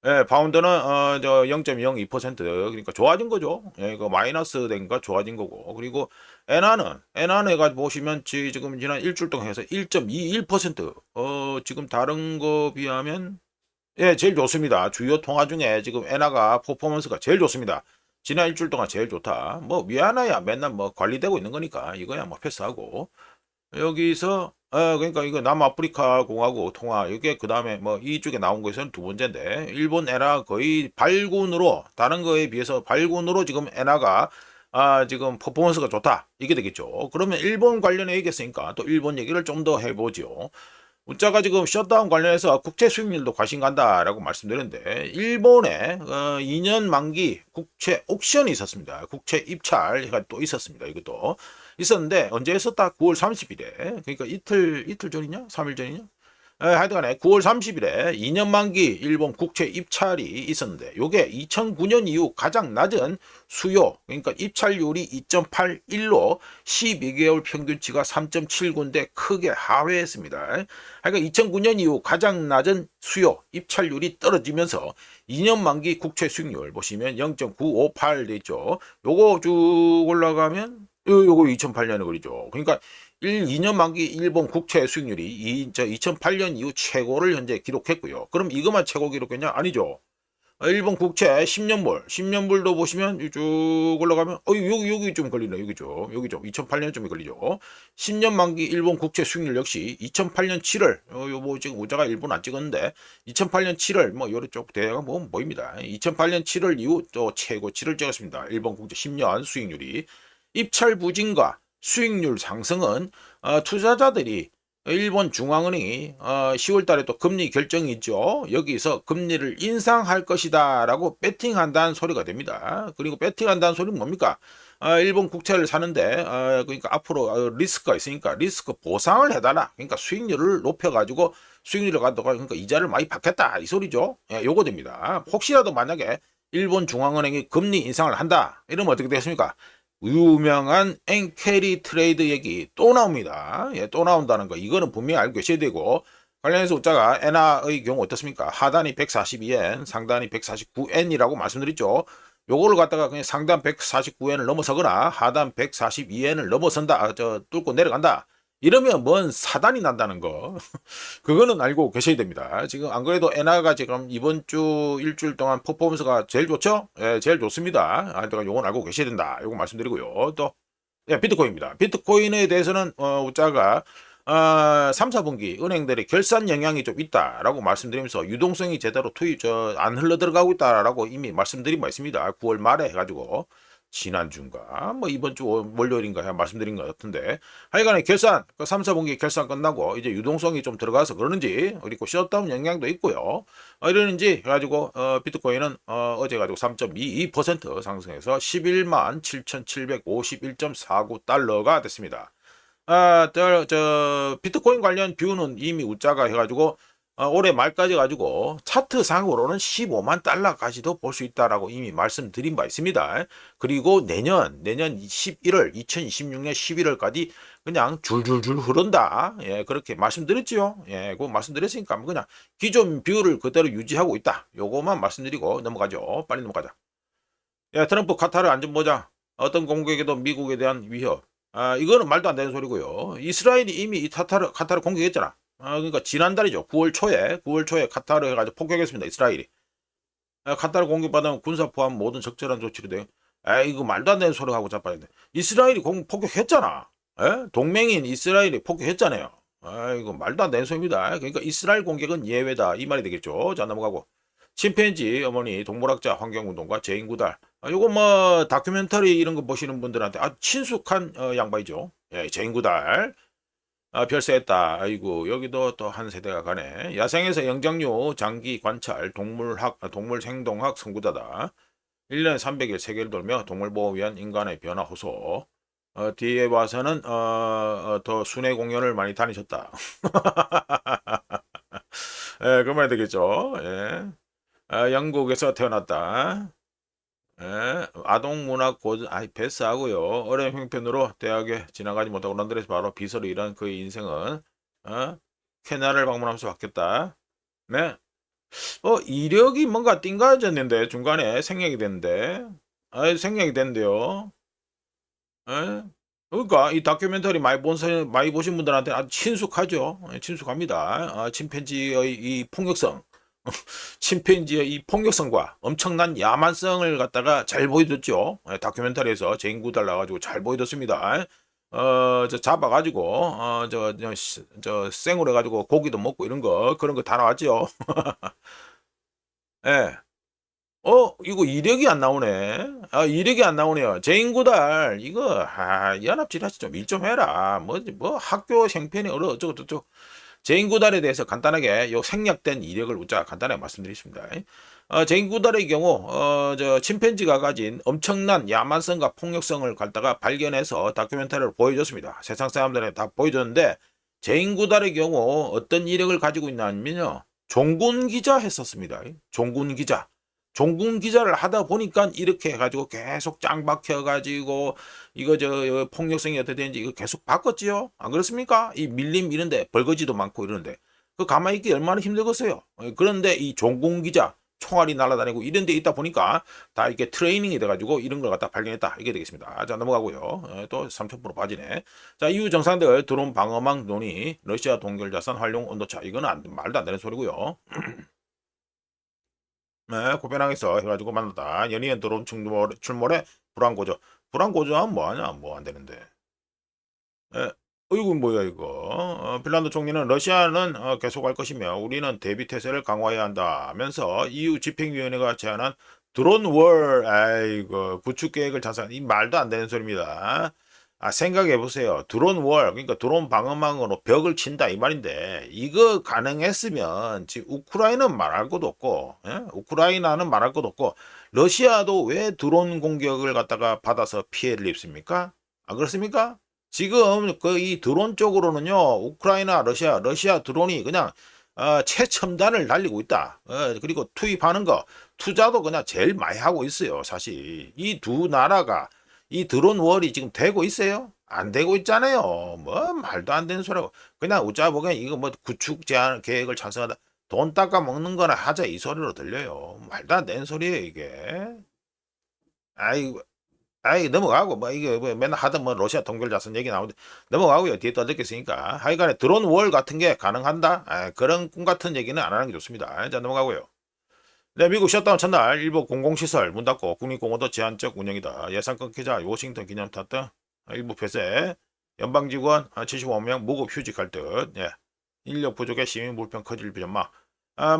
예, 파운드는 0.02% 그러니까 좋아진 거죠. 예, 그 마이너스 된거 좋아진 거고. 그리고 엔화는 해가지고 보시면 지금 지난 일주일 동안 해서 1.21% 지금 다른 거 비하면 예, 제일 좋습니다. 주요 통화 중에 지금 엔화가 퍼포먼스가 제일 좋습니다. 지난 일주일 동안 제일 좋다. 뭐 미안해야 맨날 뭐 관리되고 있는 거니까 이거야 뭐 패스하고. 여기서 그러니까 이거 남아프리카 공화국 통화 이게 그 다음에 뭐 이쪽에 나온 것은 두 번째인데 일본 엔화 거의 발군으로 다른 거에 비해서 발군으로 지금 엔화가 지금 퍼포먼스가 좋다 이게 되겠죠. 그러면 일본 관련해 얘기했으니까 또 일본 얘기를 좀 더 해보죠. 우자가 지금 셧다운 관련해서 국채 수익률도 과신 간다라고 말씀드렸는데 일본에 2년 만기 국채 옥션이 있었습니다. 국채 입찰가 또 있었습니다. 이것도 있었는데 언제 했었다? 9월 30일에 그러니까 이틀 전이냐? 3일 전이냐? 하여튼간에 9월 30일에 2년 만기 일본 국채 입찰이 있었는데 요게 2009년 이후 가장 낮은 수요 그러니까 입찰률이 2.81로 12개월 평균치가 3.79인데 크게 하회했습니다. 그러니까 2009년 이후 가장 낮은 수요 입찰률이 떨어지면서 2년 만기 국채 수익률 보시면 0.958 되죠. 요거 쭉 올라가면 요거 2008년에 그리죠. 그러니까 2년 만기 일본 국채 수익률이 2008년 이후 최고를 현재 기록했고요. 그럼 이것만 최고 기록했냐? 아니죠. 일본 국채 10년불도 보시면 쭉 올라가면 여기 좀 걸리네. 여기죠. 2008년쯤에 걸리죠. 10년 만기 일본 국채 수익률 역시 2008년 7월 뭐 지금 우자가 일본 안 찍었는데 2008년 7월 뭐 요래 쪽 대가 뭐 보입니다. 2008년 7월 이후 또 최고치를 찍었습니다. 일본 국채 10년 수익률이 입찰 부진과 수익률 상승은 투자자들이 일본 중앙은행이 10월 달에 또 금리 결정이 있죠. 여기서 금리를 인상할 것이다 라고 배팅한다는 소리가 됩니다. 그리고 배팅한다는 소리는 뭡니까? 일본 국채를 사는데 그러니까 앞으로 리스크가 있으니까 리스크 보상을 해달라. 그러니까 수익률을 높여가지고 수익률을 갖다가 그러니까 이자를 많이 받겠다 이 소리죠. 예, 요거 됩니다. 혹시라도 만약에 일본 중앙은행이 금리 인상을 한다 이러면 어떻게 되겠습니까? 유명한 엔캐리 트레이드 얘기 또 나옵니다. 예, 또 나온다는 거 이거는 분명히 알고 계셔야 되고 관련해서 우자가 엔화의 경우 어떻습니까? 하단이 142엔 상단이 149엔이라고 말씀드렸죠. 요거를 갖다가 그냥 상단 149엔을 넘어서거나 하단 142엔을 넘어선다 뚫고 내려간다 이러면 뭔 사단이 난다는 거 그거는 알고 계셔야 됩니다. 지금 안 그래도 엔화가 지금 이번 주 일주일 동안 퍼포먼스가 제일 좋죠? 예, 제일 좋습니다. 요건 알고 계셔야 된다. 요거 말씀드리고요. 또 예, 비트코인입니다. 비트코인에 대해서는 우자가 3, 4분기 은행들의 결산 영향이 좀 있다라고 말씀드리면서 유동성이 제대로 안 흘러 들어가고 있다라고 이미 말씀드린 바 있습니다. 9월 말에 해가지고 지난주인가 뭐 이번 주 월요일인가 말씀드린 것 같은데 하여간에 결산 3, 4분기 결산 끝나고 이제 유동성이 좀 들어가서 그러는지 그리고 셧다운 영향도 있고요. 이러는지 해가지고 비트코인은 어제 가지고 3.22% 상승해서 11만 7,751.49달러가 됐습니다. 비트코인 관련 뷰는 이미 우자가 해가지고 올해 말까지 가지고 차트상으로는 15만 달러까지도 볼 수 있다라고 이미 말씀드린 바 있습니다. 그리고 내년 2026년 11월까지 그냥 줄줄줄 흐른다. 예, 그렇게 말씀드렸지요. 예, 그 말씀드렸으니까 그냥 기존 뷰를 그대로 유지하고 있다. 요거만 말씀드리고 넘어가죠. 빨리 넘어가자. 예, 트럼프 카타르 안전보장 어떤 공격에도 미국에 대한 위협. 이거는 말도 안 되는 소리고요. 이스라엘이 이미 이 카타르 공격했잖아. 그러니까 지난달이죠. 9월 초에 카타르 해가지고 폭격했습니다. 이스라엘이. 카타르 공격받으면 군사 포함 모든 적절한 조치를 돼. 이거 말도 안 되는 소리 하고 자빠졌네. 이스라엘이 폭격했잖아. 동맹인 이스라엘이 폭격했잖아요. 이거 말도 안 되는 소리입니다. 그러니까 이스라엘 공격은 예외다. 이 말이 되겠죠. 자, 넘어가고. 침팬지 어머니 동물학자 환경운동가 제인구달. 요거 뭐 다큐멘터리 이런 거 보시는 분들한테 친숙한 양반이죠. 예, 제인구달. 별세했다. 아이고 여기도 또 한 세대가 가네. 야생에서 영장류 장기 관찰 동물 생동학 선구자다. 1년에 300일 세계를 돌며 동물보호 위한 인간의 변화 호소. 뒤에 봐서는 더 순회 공연을 많이 다니셨다. 예, 그 말 되겠죠. 예. 영국에서 태어났다. 예, 아동문학 고전, 패스하고요. 어려운 형편으로 대학에 지나가지 못하고 런던에서 바로 비서로 일한 그의 인생은, 케냐를 방문하면서 바뀌었다. 네. 이력이 뭔가 띵가해졌는데, 중간에 생략이 됐는데, 생략이 됐는데요. 예? 그러니까 이 다큐멘터리 많이 보신 분들한테 아주 친숙하죠. 예, 친숙합니다. 침팬지의 이 폭력성. 침팬지의 이 폭력성과 엄청난 야만성을 갖다가 잘 보여줬죠. 다큐멘터리에서 제인구달 나가지고 잘 보여줬습니다. 잡아가지고 생으로 해가지고 고기도 먹고 이런 거 그런 거 다 나왔죠. 예. 이거 이력이 안 나오네. 이력이 안 나오네요. 제인구달 이거 연합지라시 좀 일 좀 해라. 뭐 학교 생편이 어쩌고 저쩌고. 제인구달에 대해서 간단하게 요 생략된 이력을 우짜 간단하게 말씀드리겠습니다. 제인구달의 경우 침팬지가 가진 엄청난 야만성과 폭력성을 갖다가 발견해서 다큐멘터리로 보여줬습니다. 세상 사람들한테 다 보여줬는데 제인구달의 경우 어떤 이력을 가지고 있냐면요. 종군 기자 했었습니다. 종군 기자를 하다 보니까 이렇게 해가지고 계속 짱 박혀가지고 이거 폭력성이 어떻게 되는지 이거 계속 바꿨지요. 안 그렇습니까? 이 밀림 이런데 벌거지도 많고 이러는데 그 가만히 있기 얼마나 힘들겠어요. 그런데 이 종군 기자 총알이 날아다니고 이런 데 있다 보니까 다 이렇게 트레이닝이 돼가지고 이런 걸 갖다 발견했다. 이게 되겠습니다. 자, 넘어가고요. 또 3,000% 빠지네. 자, 이후 정상들 드론 방어망 논의, 러시아 동결 자산 활용 온도차. 이거는 말도 안 되는 소리고요. 네, 코펜하겐에서 해가지고 만났다. 연이은 드론 출몰에 불안고조. 불안고조하면 뭐하냐? 뭐 안 되는데. 예. 어이구 뭐야 이거. 핀란드 총리는 러시아는 계속할 것이며 우리는 대비 태세를 강화해야 한다면서 EU 집행위원회가 제안한 드론 월 아이고 구축 계획을 자산 이 말도 안 되는 소리입니다. 생각해 보세요. 드론 월 그러니까 드론 방어망으로 벽을 친다 이 말인데 이거 가능했으면 지금 우크라이나는 말할 것도 없고 우크라이나는 말할 것도 없고 러시아도 왜 드론 공격을 갖다가 받아서 피해를 입습니까? 안 그렇습니까? 지금 그 이 드론 쪽으로는요 우크라이나 러시아 드론이 그냥 최첨단을 날리고 있다. 그리고 투입하는 거 투자도 그냥 제일 많이 하고 있어요. 사실 이 두 나라가 이 드론 월이 지금 되고 있어요? 안 되고 있잖아요. 뭐 말도 안 되는 소리고 그냥 웃자 보기엔 이거 뭐 구축 제한 계획을 작성하다 돈 닦아 먹는 거나 하자 이 소리로 들려요. 말도 안 되는 소리예요 이게. 아이 넘어가고 뭐 이게 뭐 맨날 하던 뭐 러시아 동결 자산 얘기 나오는데 넘어가고요. 뒤에 떠들겠으니까 하여간에 드론 월 같은 게 가능한다. 그런 꿈 같은 얘기는 안 하는 게 좋습니다. 자 넘어가고요. 네, 미국 셧다운 첫날 일부 공공시설 문 닫고 국립공원도 제한적 운영이다. 예산 끊기자 워싱턴 기념탑 등 일부 폐쇄 연방직원 75명 무급 휴직할 듯. 예. 인력 부족에 시민 불편 커질 전망.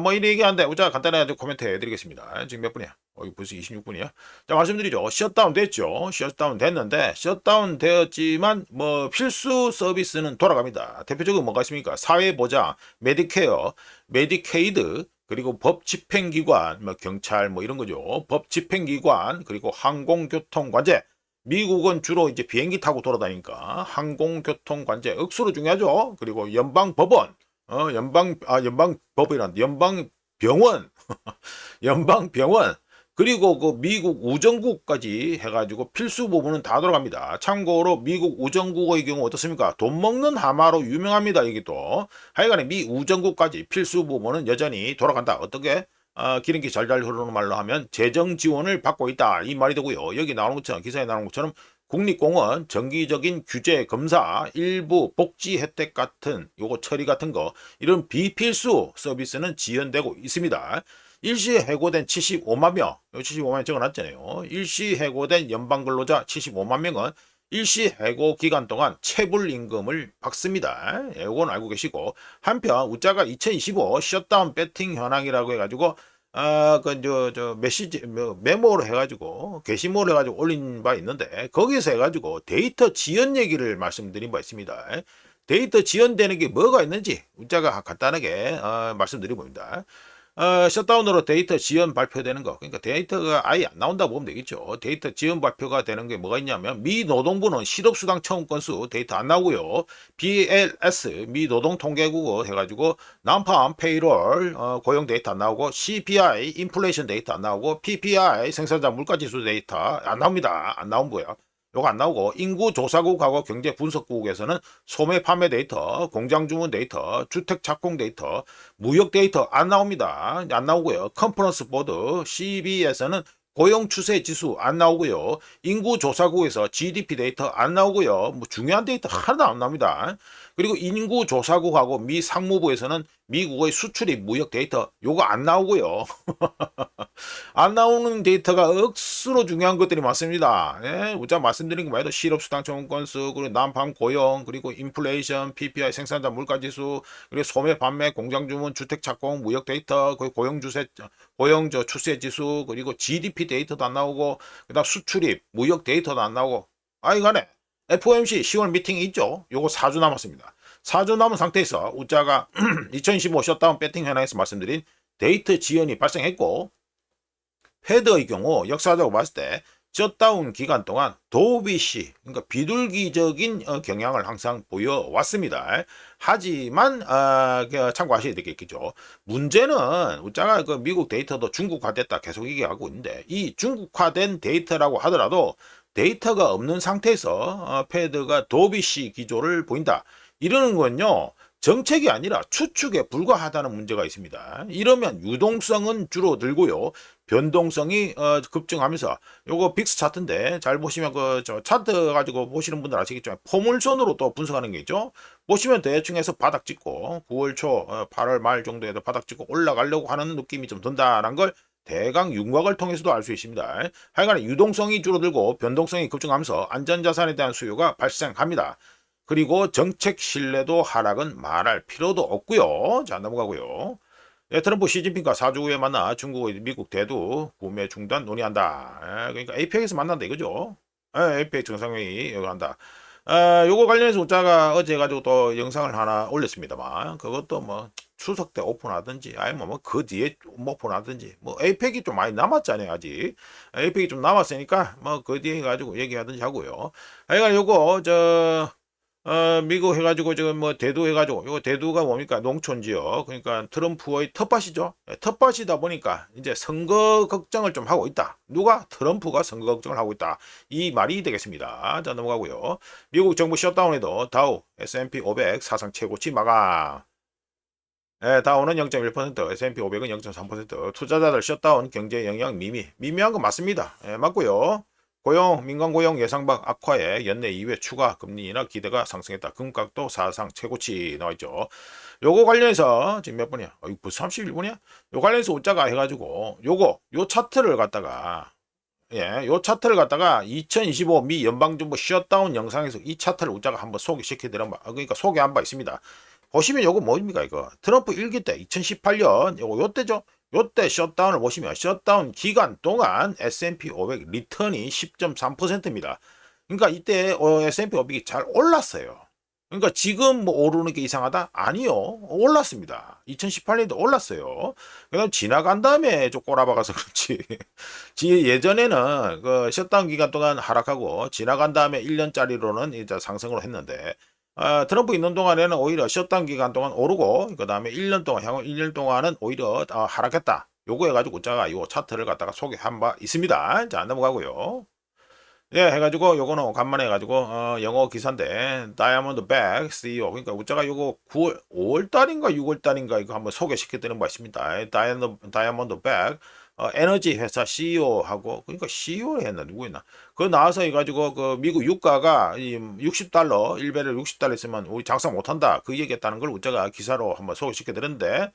뭐 이래 얘기하는데 우리가 간단하게 코멘트 해드리겠습니다. 지금 몇 분이야? 벌써 26분이야. 자 말씀드리죠. 셧다운 됐죠. 셧다운 됐는데 셧다운 되었지만 뭐 필수 서비스는 돌아갑니다. 대표적으로 뭐가 있습니까? 사회보장, 메디케어, 메디케이드 그리고 법집행기관, 뭐 경찰 뭐 이런 거죠. 법집행기관 그리고 항공교통관제. 미국은 주로 이제 비행기 타고 돌아다니니까 항공교통관제 억수로 중요하죠. 그리고 연방법원, 연방법이란 연방병원, 연방병원, 그리고 그 미국 우정국까지 해가지고 필수 부분은 다 돌아갑니다. 참고로 미국 우정국의 경우 어떻습니까? 돈 먹는 하마로 유명합니다. 이게 또 하여간에 미 우정국까지 필수 부분은 여전히 돌아간다. 어떻게? 기름기 잘잘 흐르는 말로 하면 재정 지원을 받고 있다. 이 말이 되고요. 여기 나오는 것처럼 기사에 나오는 것처럼 국립공원 정기적인 규제 검사 일부 복지 혜택 같은 요거 처리 같은 거 이런 비필수 서비스는 지연되고 있습니다. 일시 해고된 75만 명, 75만 명 적어놨잖아요. 일시 해고된 연방근로자 75만 명은 일시 해고 기간 동안 체불임금을 받습니다. 이건 알고 계시고 한편 우자가 2025 셧다운 배팅 현황이라고 해가지고 저 메시지 메모를 해가지고 게시물을 해가지고 올린 바 있는데 거기서 해가지고 데이터 지연 얘기를 말씀드린 바 있습니다. 데이터 지연되는 게 뭐가 있는지 우자가 간단하게 말씀드려 봅니다. 셧다운으로 데이터 지연 발표되는 거. 그러니까 데이터가 아예 안 나온다 보면 되겠죠. 데이터 지연 발표가 되는 게 뭐가 있냐면 미 노동부는 실업수당 처음 건수 데이터 안 나오고요. BLS 미 노동통계국어 해가지고 난팜 페이롤 고용 데이터 안 나오고 CPI 인플레이션 데이터 안 나오고 PPI 생산자 물가지수 데이터 안 나옵니다. 안 나온 거야. 요거 안 나오고 인구조사국하고 경제분석국에서는 소매 판매 데이터, 공장 주문 데이터, 주택 착공 데이터, 무역 데이터 안 나옵니다. 안 나오고요. 컨퍼런스 보드 CB에서는 고용 추세 지수 안 나오고요. 인구조사국에서 GDP 데이터 안 나오고요. 뭐 중요한 데이터 하나도 안 나옵니다. 그리고 인구조사국하고 미 상무부에서는 미국의 수출입 무역 데이터 요거 안 나오고요. 안 나오는 데이터가 억수로 중요한 것들이 많습니다. 예, 우리가 말씀드린 거 말도 실업수당 청구 건수, 그리고 난방 고용, 그리고 인플레이션, PPI 생산자 물가지수, 그리고 소매 판매, 공장 주문, 주택 착공, 무역 데이터, 그리고 고용 추세 지수, 그리고 GDP 데이터도 안 나오고, 그다음 수출입, 무역 데이터도 안 나오고. 이간에 FOMC 10월 미팅이 있죠. 요거 4주 남았습니다. 4주 남은 상태에서 우자가 2025 셧다운 배팅 현황에서 말씀드린 데이터 지연이 발생했고 패드의 경우 역사적으로 봤을 때 셧다운 기간 동안 도비시 그러니까 비둘기적인 경향을 항상 보여왔습니다. 하지만 참고하셔야 되겠죠. 문제는 우자가 그 미국 데이터도 중국화됐다 계속 얘기하고 있는데 이 중국화된 데이터라고 하더라도 데이터가 없는 상태에서 패드가 도비시 기조를 보인다. 이러는 건요. 정책이 아니라 추측에 불과하다는 문제가 있습니다. 이러면 유동성은 줄어들고요. 변동성이 급증하면서 요거 빅스 차트인데 잘 보시면 저 차트 가지고 보시는 분들 아시겠지만 포물선으로 또 분석하는 게 있죠. 보시면 대충 해서 바닥 찍고 9월 초 8월 말 정도에도 바닥 찍고 올라가려고 하는 느낌이 좀 든다는 걸 대강 윤곽을 통해서도 알 수 있습니다. 하여간 유동성이 줄어들고 변동성이 급증하면서 안전자산에 대한 수요가 발생합니다. 그리고 정책 신뢰도 하락은 말할 필요도 없고요. 자, 넘어가고요. 예, 트럼프 시진핑과 4주 후에 만나 중국, 미국 대두 구매 중단 논의한다. 그러니까 APEC에서 만난다 이거죠. APEC 정상회의 여기 한다. 요거 관련해서 우짜가 어제 가지고 또 영상을 하나 올렸습니다만 그것도 뭐 추석 때 오픈하든지 아니면 뭐 그 뒤에 오픈하든지 뭐 APEC이 좀 많이 남았잖아요 아직. APEC이 좀 남았으니까 뭐 그 뒤에 가지고 얘기하든지 하고요. 하여간 요거 미국 해가지고 지금 뭐 대두 해가지고 이거 대두가 뭡니까 농촌 지역 그러니까 트럼프의 텃밭이죠. 텃밭이다 보니까 이제 선거 걱정을 좀 하고 있다. 누가 트럼프가 선거 걱정을 하고 있다. 이 말이 되겠습니다. 자 넘어가고요. 미국 정부 셧다운에도 다우 S&P 500 사상 최고치 마감. 다우는 0.1%, S&P 500은 0.3%. 투자자들 셧다운 경제 영향 미미한 거 맞습니다. 맞고요. 고용, 민간 고용 예상박 악화에 연내 2회 추가 금리 인하 기대가 상승했다. 금값도 사상 최고치 나와있죠. 요거 관련해서 지금 몇 분이야? 이거 벌써 31분이야? 요 관련해서 오자가 해가지고 요 차트를 갖다가 요 차트를 갖다가 2025 미 연방정부 셧다운 영상에서 이 차트를 우자가 한번 소개시켜드린 바, 그러니까 소개한 바 있습니다. 보시면 요거 뭡니까 이거 트럼프 1기 때 2018년 요때죠. 요때 셧다운을 보시면 셧다운 기간 동안 S&P 500 리턴이 10.3%입니다. 그러니까 이때 S&P 500이 잘 올랐어요. 그러니까 지금 뭐 오르는 게 이상하다? 아니요. 올랐습니다. 2018년도 올랐어요. 그다음 지나간 다음에 좀 꼬라박아서 그렇지. 예전에는 그 셧다운 기간 동안 하락하고 지나간 다음에 1년짜리로는 이제 상승을 했는데 트럼프 있는 동안에는 오히려 셧다운 기간 동안 오르고 그다음에 1년 동안 향후 1년 동안은 오히려 하락했다. 요거 해가지고 제가 요 차트를 갖다가 소개한 바 있습니다. 자 넘어가고요. 예, 해가지고 요거는 간만에 해가지고 영어 기사인데 다이아몬드 백 CEO 그러니까 우자가 요거 9월 5월 달인가 6월 달인가 이거 한번 소개시켜드리는 거 있습니다. 다이아몬드 백 에너지 회사 CEO하고 그러니까 CEO를 했나 누구였나 그거 나와서 해가지고 그 미국 유가가 60달러 1배럴 60달러 있으면 우리 장사 못한다 그 얘기했다는 걸 우자가 기사로 한번 소개시켜드렸는데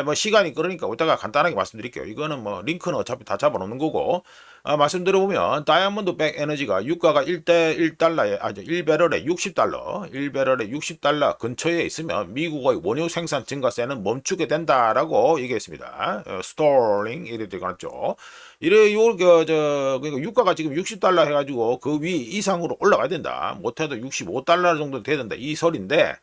뭐 시간이 그러니까 이따가 간단하게 말씀드릴게요. 이거는 뭐 링크는 어차피 다 잡아놓는 거고 말씀드려보면 다이아몬드 백 에너지가 유가가 1대 1달러에 1배럴에 60달러 1배럴에 60달러 근처에 있으면 미국의 원유 생산 증가세는 멈추게 된다라고 얘기했습니다. 스톨링 이래 들어갔죠. 이래 그러니까 유가가 지금 60달러 해가지고 그 위 이상으로 올라가야 된다. 못해도 65달러 정도 돼야 된다. 이 소리인데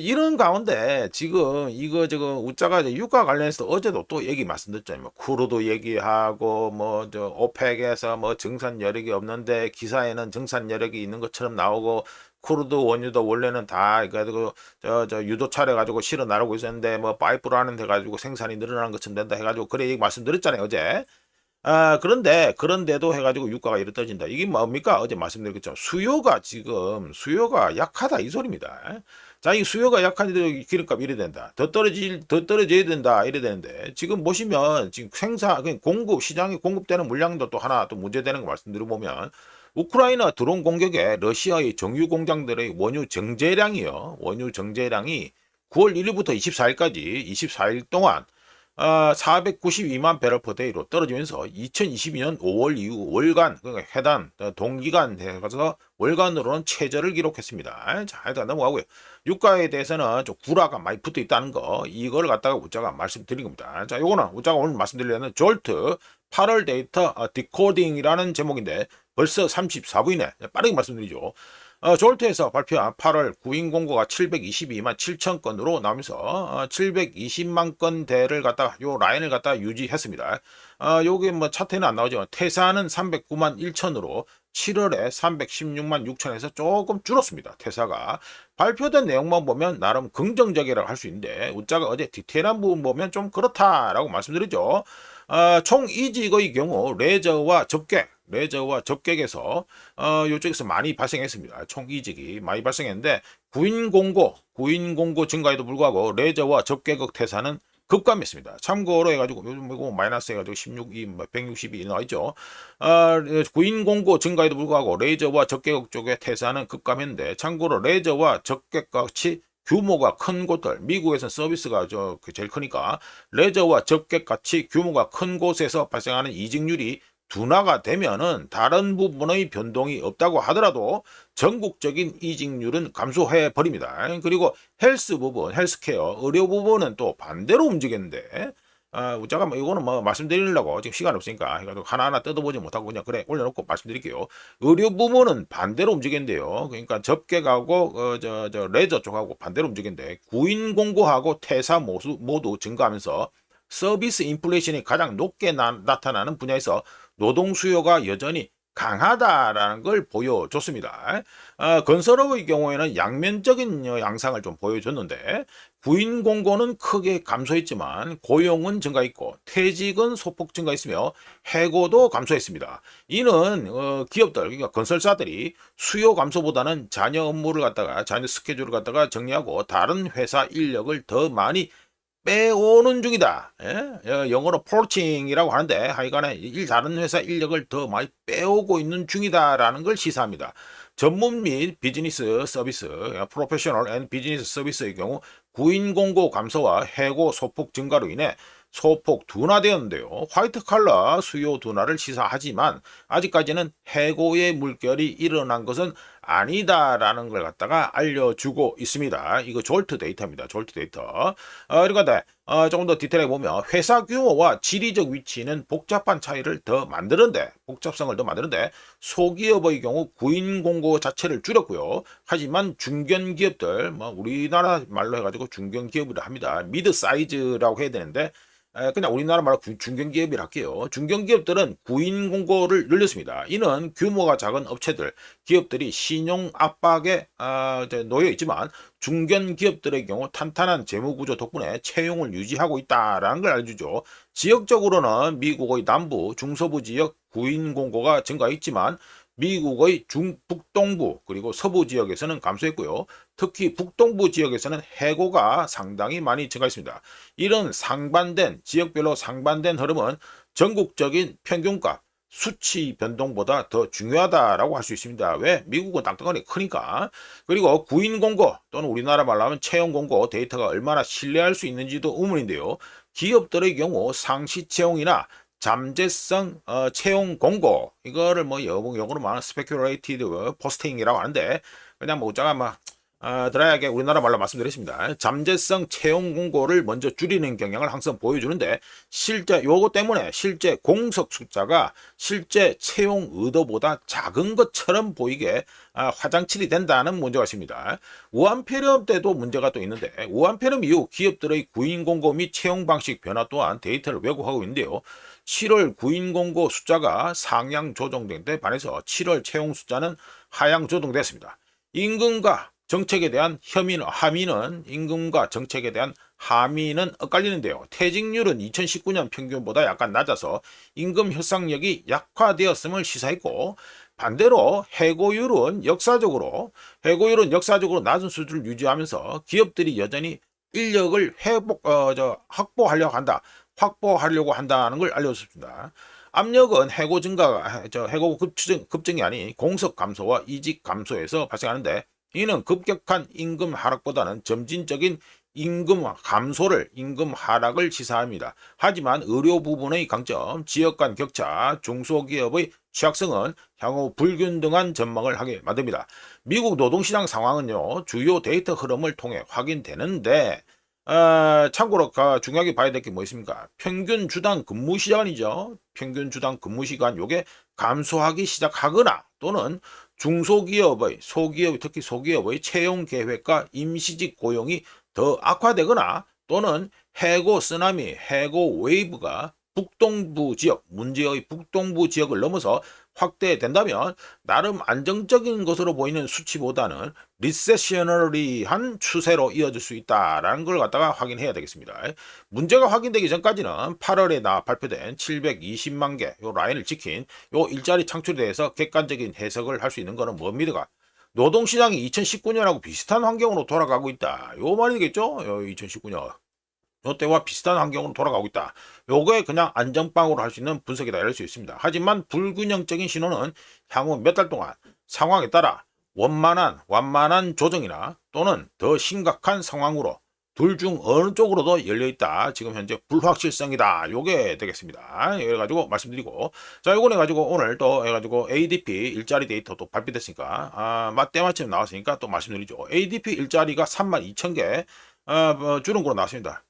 이런 가운데 지금 이거 저거 우짜가 유가 관련해서 어제도 또 얘기 말씀드렸잖아요. 뭐 크루도 얘기하고 뭐 저 오펙에서 뭐 증산 여력이 없는데 기사에는 증산 여력이 있는 것처럼 나오고 크루드 원유도 원래는 다 그래가지고 저 유도차를 가지고 실어 나르고 있었는데 뭐 파이프로 하는 데 가지고 생산이 늘어나는 것처럼 된다 해가지고 그래 얘기 말씀드렸잖아요 어제. 그런데도 해가지고 유가가 이렇게 떨어진다. 이게 뭡니까? 어제 말씀드렸죠. 수요가 약하다 이 소리입니다. 자, 이 수요가 약한데 기름값 이래 된다. 더 떨어져야 된다. 이래 되는데 지금 보시면 지금 시장에 공급되는 물량도 또 하나 또 문제되는 거 말씀드려보면 우크라이나 드론 공격에 러시아의 정유 공장들의 원유 정제량이요. 원유 정제량이 9월 1일부터 24일까지 24일 동안 492만 배럴 퍼 데이로 떨어지면서 2022년 5월 이후 월간 그러니까 해단 동기간 해서 월간으로는 최저를 기록했습니다. 자, 일단 넘어가고요. 유가에 대해서는 좀 구라가 많이 붙어 있다는 거 이걸 갖다가 우짜가 말씀드린 겁니다. 자, 요거는 우짜가 오늘 말씀드리려는 졸트 8월 데이터 디코딩이라는 제목인데 벌써 34분이네. 빠르게 말씀드리죠. 졸트에서 발표한 8월 구인 공고가 722만 7천 건으로 나오면서 720만 건대를 갖다가 요 라인을 갖다가 유지했습니다. 요게 뭐 차트에는 안 나오지만 퇴사는 309만 1천으로 7월에 316만 6천에서 조금 줄었습니다. 퇴사가 발표된 내용만 보면 나름 긍정적이라고 할 수 있는데 우짜가 어제 디테일한 부분 보면 좀 그렇다라고 말씀드리죠. 총이직의 경우 레저와 접객에서 요쪽에서 많이 발생했습니다. 총이직이 많이 발생했는데 구인 공고 증가에도 불구하고 레저와 접객의 퇴사는 급감했습니다. 참고로 해가지고 요즘 이거 마이너스 해가지고 16이 162 나와 있죠. 구인 공고 증가에도 불구하고 레저와 접객 쪽의 퇴사는 급감했는데 참고로 레저와 접객 같이 규모가 큰 곳들, 미국에서는 서비스가 제일 크니까 레저와 접객 같이 규모가 큰 곳에서 발생하는 이직률이 둔화가 되면은 다른 부분의 변동이 없다고 하더라도 전국적인 이직률은 감소해 버립니다. 그리고 헬스케어, 의료 부분은 또 반대로 움직였는데, 잠깐만, 이거는 뭐 말씀드리려고 지금 시간 없으니까 해가지고 하나하나 뜯어보지 못하고 그냥 그래 올려놓고 말씀드릴게요. 의료 부분은 반대로 움직였는데요. 그러니까 접객하고 레저 쪽하고 반대로 움직였는데 구인 공고하고 퇴사 모두 증가하면서 서비스 인플레이션이 가장 높게 나타나는 분야에서 노동 수요가 여전히 강하다라는 걸 보여줬습니다. 건설업의 경우에는 양면적인 양상을 좀 보여줬는데 구인 공고는 크게 감소했지만 고용은 증가했고 퇴직은 소폭 증가했으며 해고도 감소했습니다. 이는 기업들 그러니까 건설사들이 수요 감소보다는 자녀 스케줄을 갖다가 정리하고 다른 회사 인력을 더 많이 빼오는 중이다. 예? 영어로 포칭이라고 하는데 하여간에 다른 회사 인력을 더 많이 빼오고 있는 중이다라는 걸 시사합니다. 전문 및 비즈니스 서비스, 프로페셔널 앤 비즈니스 서비스의 경우 구인 공고 감소와 해고 소폭 증가로 인해 소폭 둔화되었는데요. 화이트 칼라 수요 둔화를 시사하지만 아직까지는 해고의 물결이 일어난 것은 아니다라는 걸 갖다가 알려주고 있습니다. 이거 졸트 데이터입니다. 졸트 데이터. 그러니까 조금 더 디테일하게 보면 회사 규모와 지리적 위치는 복잡성을 더 만드는데 소기업의 경우 구인 공고 자체를 줄였고요. 하지만 중견기업들 우리나라 말로 해가지고 중견기업이라 합니다. 미드 사이즈라고 해야 되는데 그냥 우리나라 말로 중견기업이라 할게요. 중견기업들은 구인 공고를 늘렸습니다. 이는 규모가 작은 기업들이 신용 압박에 놓여 있지만 중견기업들의 경우 탄탄한 재무구조 덕분에 채용을 유지하고 있다라는 걸 알려주죠. 지역적으로는 미국의 남부, 중서부 지역 구인 공고가 증가했지만 미국의 북동부 그리고 서부 지역에서는 감소했고요. 특히 북동부 지역에서는 해고가 상당히 많이 증가했습니다. 이런 지역별로 상반된 흐름은 전국적인 평균값, 수치 변동보다 더 중요하다라고 할 수 있습니다. 왜? 미국은 땅덩어리 크니까. 그리고 구인 공고 또는 우리나라 말로 하면 채용 공고 데이터가 얼마나 신뢰할 수 있는지도 의문인데요. 기업들의 경우 상시 채용이나 잠재성 채용 공고 이거를 영어로 말하는 스페큘레이티드 포스팅이라고 하는데 그냥 드라이하게 우리나라 말로 말씀드렸습니다. 잠재성 채용 공고를 먼저 줄이는 경향을 항상 보여주는데 요거 때문에 실제 공석 숫자가 실제 채용 의도보다 작은 것처럼 보이게 화장칠이 된다는 문제가 있습니다. 우한폐렴 때도 문제가 또 있는데 우한폐렴 이후 기업들의 구인 공고 및 채용 방식 변화 또한 데이터를 왜곡하고 있는데요. 7월 구인 공고 숫자가 상향 조정된 데 반해서 7월 채용 숫자는 하향 조정됐습니다. 임금과 정책에 대한 함의는 엇갈리는데요. 퇴직률은 2019년 평균보다 약간 낮아서 임금 협상력이 약화되었음을 시사했고 반대로 해고율은 역사적으로 낮은 수준을 유지하면서 기업들이 여전히 인력을 확보하려고 한다는 걸 알려줬습니다. 압력은 해고 급증이 아닌 공석 감소와 이직 감소에서 발생하는데 이는 급격한 임금 하락보다는 점진적인 임금 하락을 시사합니다. 하지만 의료 부분의 강점, 지역 간 격차, 중소기업의 취약성은 향후 불균등한 전망을 하게 만듭니다. 미국 노동시장 상황은요, 주요 데이터 흐름을 통해 확인되는데 참고로 중요하게 봐야 될 게 뭐 있습니까? 평균 주당 근무 시간이죠. 평균 주당 근무 시간 요게 감소하기 시작하거나 또는 특히 소기업의 채용 계획과 임시직 고용이 더 악화되거나 또는 해고 쓰나미, 해고 웨이브가 북동부 지역, 문제의 북동부 지역을 넘어서 확대된다면 나름 안정적인 것으로 보이는 수치보다는 리세셔너리한 추세로 이어질 수 있다라는 걸 갖다가 확인해야 되겠습니다. 문제가 확인되기 전까지는 8월에 발표된 720만 개 요 라인을 지킨 요 일자리 창출에 대해서 객관적인 해석을 할 수 있는 거는 뭡니까? 노동시장이 2019년하고 비슷한 환경으로 돌아가고 있다. 요 말이겠죠? 2019년. 요때와 비슷한 환경으로 돌아가고 있다. 요거에 그냥 안전빵으로 할 수 있는 분석이다 이럴 수 있습니다. 하지만 불균형적인 신호는 향후 몇 달 동안 상황에 따라 완만한 조정이나 또는 더 심각한 상황으로 둘 중 어느 쪽으로도 열려있다. 지금 현재 불확실성이다. 요게 되겠습니다. 이래가지고 말씀드리고, 자, 요거 해가지고 오늘 또 해가지고 ADP 일자리 데이터 또 발표됐으니까, 때마침 나왔으니까 또 말씀드리죠. ADP 일자리가 32,000개, 줄은 거로 나왔습니다.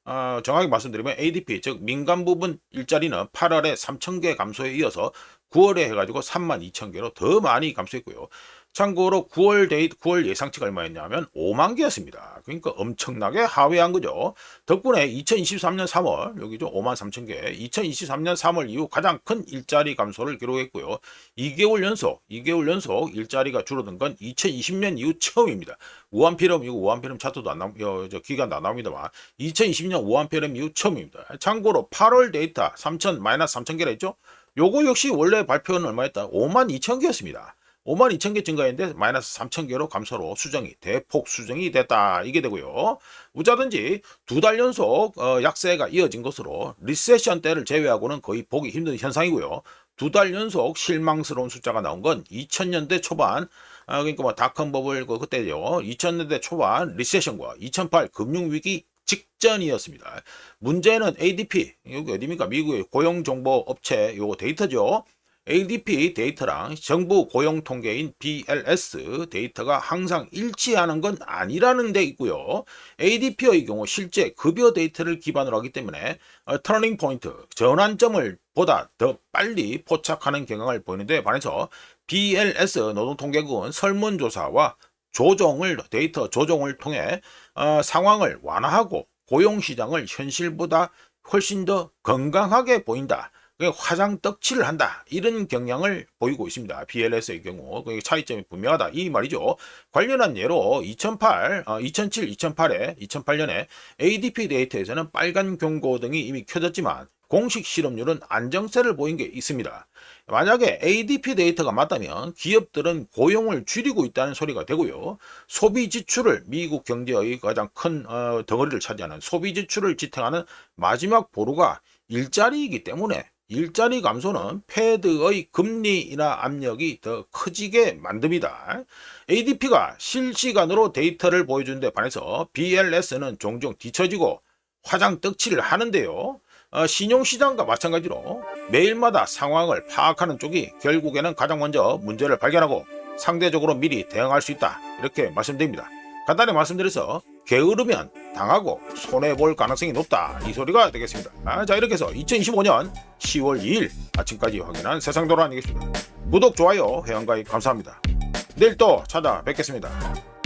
정확히 말씀드리면 ADP, 즉 민간 부분 일자리는 8월에 3,000개 감소에 이어서 9월에 해가지고 32,000개로 더 많이 감소했고요. 참고로 9월 예상치가 얼마였냐면 5만 개였습니다. 그러니까 엄청나게 하회한 거죠. 덕분에 2023년 3월, 여기죠. 5만 3천 개. 2023년 3월 이후 가장 큰 일자리 감소를 기록했고요. 2개월 연속 일자리가 줄어든 건 2020년 이후 처음입니다. 우한폐렴, 이거 우한폐렴 차트도 안 기간도 안 나옵니다만 2020년 우한폐렴 이후 처음입니다. 참고로 8월 데이터 마이너스 3천 개라 했죠. 요거 역시 원래 발표는 얼마였다? 5만 2천 개였습니다. 5만 2천 개 증가했는데 마이너스 3천 개로 감소로 대폭 수정이 됐다. 이게 되고요. 어쩌든지 2달 연속 약세가 이어진 것으로 리세션 때를 제외하고는 거의 보기 힘든 현상이고요. 2달 연속 실망스러운 숫자가 나온 건 2000년대 초반, 그러니까 뭐 닷컴 버블 그때죠. 2000년대 초반 리세션과 2008 금융위기 직전이었습니다. 문제는 ADP, 여기 어디입니까? 미국의 고용정보업체 요 데이터죠. ADP 데이터랑 정부 고용통계인 BLS 데이터가 항상 일치하는 건 아니라는 데 있고요. ADP의 경우 실제 급여 데이터를 기반으로 하기 때문에 터닝 포인트, 전환점을 보다 더 빨리 포착하는 경향을 보이는데 반해서 BLS 노동통계국은 설문조사와 데이터 조정을 통해 상황을 완화하고 고용시장을 현실보다 훨씬 더 건강하게 보인다. 화장 떡칠을 한다. 이런 경향을 보이고 있습니다. BLS의 경우 차이점이 분명하다. 이 말이죠. 관련한 예로 2007, 2008년에 ADP 데이터에서는 빨간 경고등이 이미 켜졌지만 공식 실업률은 안정세를 보인 게 있습니다. 만약에 ADP 데이터가 맞다면 기업들은 고용을 줄이고 있다는 소리가 되고요. 소비 지출을 미국 경제의 가장 큰 덩어리를 차지하는 소비 지출을 지탱하는 마지막 보루가 일자리이기 때문에 일자리 감소는 패드의 금리 인하 압력이 더 커지게 만듭니다. ADP가 실시간으로 데이터를 보여주는 데 반해서 BLS는 종종 뒤처지고 화장 떡칠을 하는데요. 신용시장과 마찬가지로 매일마다 상황을 파악하는 쪽이 결국에는 가장 먼저 문제를 발견하고 상대적으로 미리 대응할 수 있다. 이렇게 말씀드립니다. 간단히 말씀드려서 게으르면 당하고 손해볼 가능성이 높다. 이 소리가 되겠습니다. 자, 이렇게 해서 2025년 10월 2일 아침까지 확인한 세상도로 아니겠습니다. 구독, 좋아요, 회원가입 감사합니다. 내일 또 찾아뵙겠습니다.